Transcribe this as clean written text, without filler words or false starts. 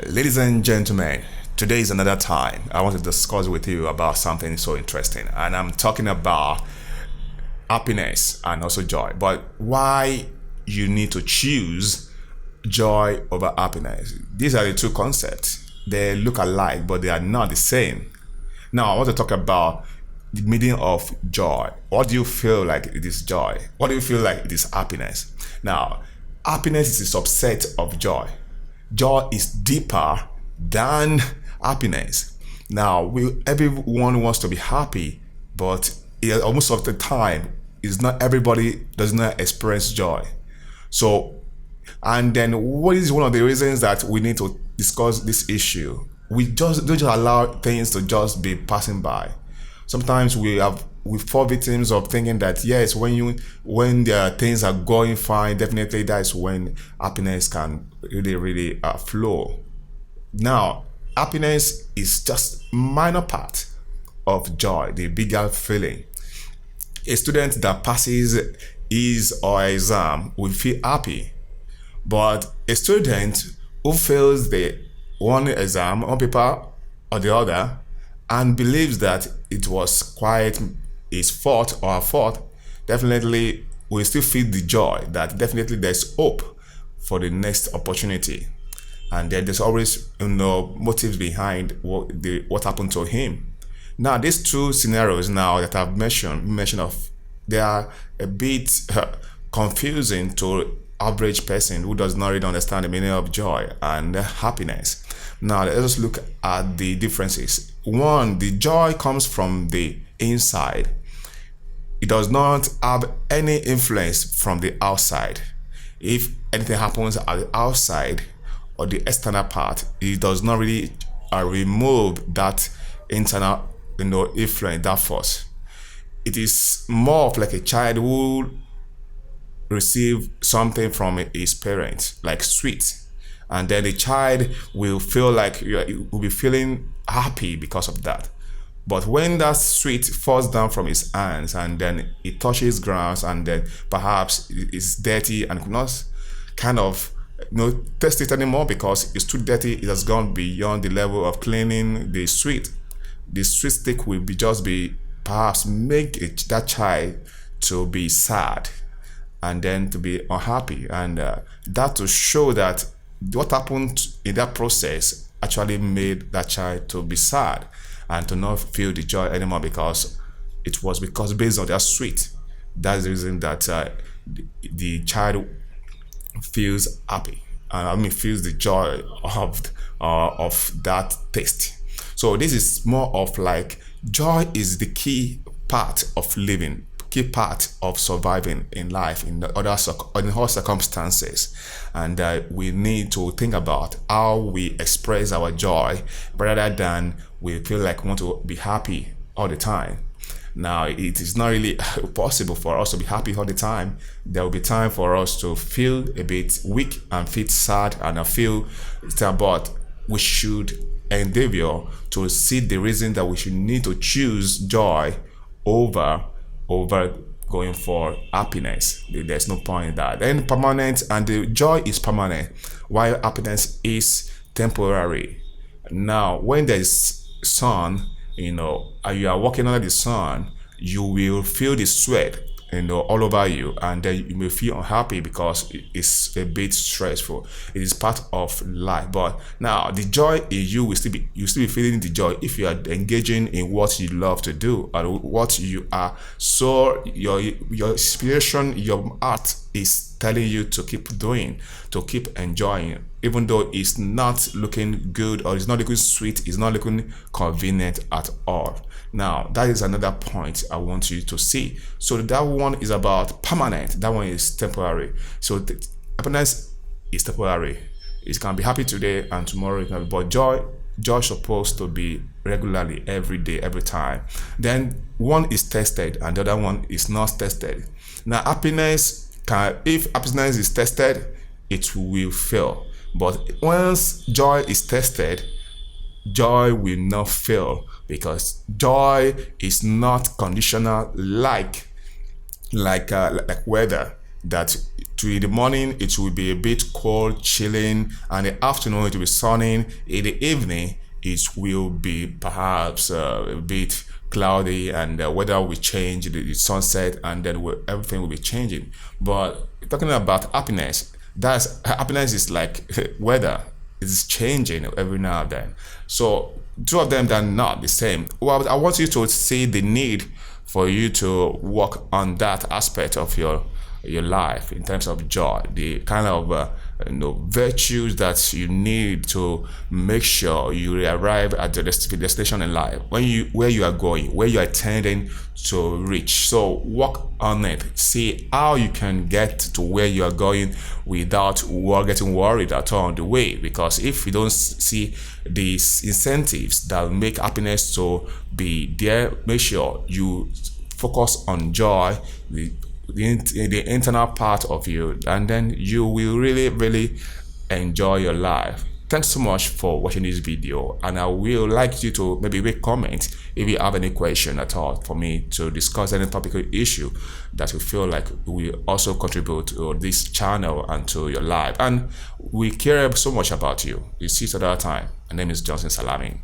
Ladies and gentlemen, today is another time I want to discuss with you about something so interesting, and I'm talking about happiness and also joy. But why you need to choose joy over happiness? These are the two concepts. They look alike, but they are not the same. Now, I want to talk about the meaning of joy. What do you feel like it is joy? What do you feel like it is happiness? Now, happiness is a subset of joy. Joy is deeper than happiness. Now, everyone wants to be happy, but almost of the time, it's not everybody does not experience joy. So, and then what is one of the reasons that we need to discuss this issue? We just don't just allow things to just be passing by. Sometimes we fall victims of thinking that yes, when the things are going fine, definitely that's when happiness can really flow. Now, happiness is just minor part of joy, the bigger feeling. A student that passes his or her exam will feel happy, but a student who fails the one exam, one paper or the other, and believes that it was quite his fault or her fault, definitely will still feel the joy that definitely there's hope for the next opportunity. And then there's always motives behind what happened to him. Now, these two scenarios now that I've mentioned of, they are a bit confusing to average person who does not really understand the meaning of joy and happiness. Now, let us look at the differences. One, the joy comes from the inside. It does not have any influence from the outside. If anything happens at the outside or the external part, it does not really remove that internal influence, that force. It is more of like a child who receive something from his parents, like sweet, and then the child will feel like will be feeling happy because of that. But when that sweet falls down from his hands and then it touches ground and then perhaps it's dirty and could not kind of taste it anymore because it's too dirty, it has gone beyond the level of cleaning the sweet stick will be perhaps make that child to be sad and then to be unhappy, and that to show that what happened in that process actually made that child to be sad and to not feel the joy anymore because it was because based on that sweet. That's the reason that the child feels happy. Feels the joy of that taste. So this is more of like joy is the key part of living, key part of surviving in life in all circumstances, and we need to think about how we express our joy rather than we feel like we want to be happy all the time. Now, it is not really possible for us to be happy all the time. There will be time for us to feel a bit weak and feel sad and feel but we should endeavor to see the reason that we should need to choose joy over going for happiness. There's no point in that. Then permanent, and the joy is permanent while happiness is temporary. Now, when there's sun, you are walking under the sun, you will feel the sweat all over you, and then you may feel unhappy because it's a bit stressful. It is part of life. But now the joy is you still be feeling the joy if you are engaging in what you love to do or what you are. So your inspiration, your art is telling you to keep doing, to keep enjoying, even though it's not looking good or it's not looking sweet, it's not looking convenient at all. Now, that is another point I want you to see. So that one is about permanent. That one is temporary. So happiness is temporary. It can be happy today and tomorrow it can be, but joy is supposed to be regularly, every day, every time. Then one is tested and the other one is not tested. Now, if happiness is tested, it will fail. But once joy is tested, joy will not fail because joy is not conditional like weather. that to the morning it will be a bit cold, chilling, and the afternoon it will be sunny. In the evening it will be perhaps a bit cloudy, and the weather will change, the sunset, and then everything will be changing. But talking about happiness, that's happiness is like weather. It's changing every now and then. So two of them, they're not the same. Well, I want you to see the need for you to work on that aspect of your life in terms of joy, the kind of virtues that you need to make sure you arrive at the destination in life, where you are going, where you are intending to reach. So work on it. See how you can get to where you are going without getting worried at all on the way. Because if you don't see these incentives that make happiness to be there, make sure you focus on joy, the internal part of you, and then you will really enjoy your life. Thanks so much for watching this video, and I will like you to maybe make comment if you have any question at all for me to discuss any topical issue that you feel like will also contribute to this channel and to your life. And we care so much about you. You see it at that time. My name is Johnson Salami.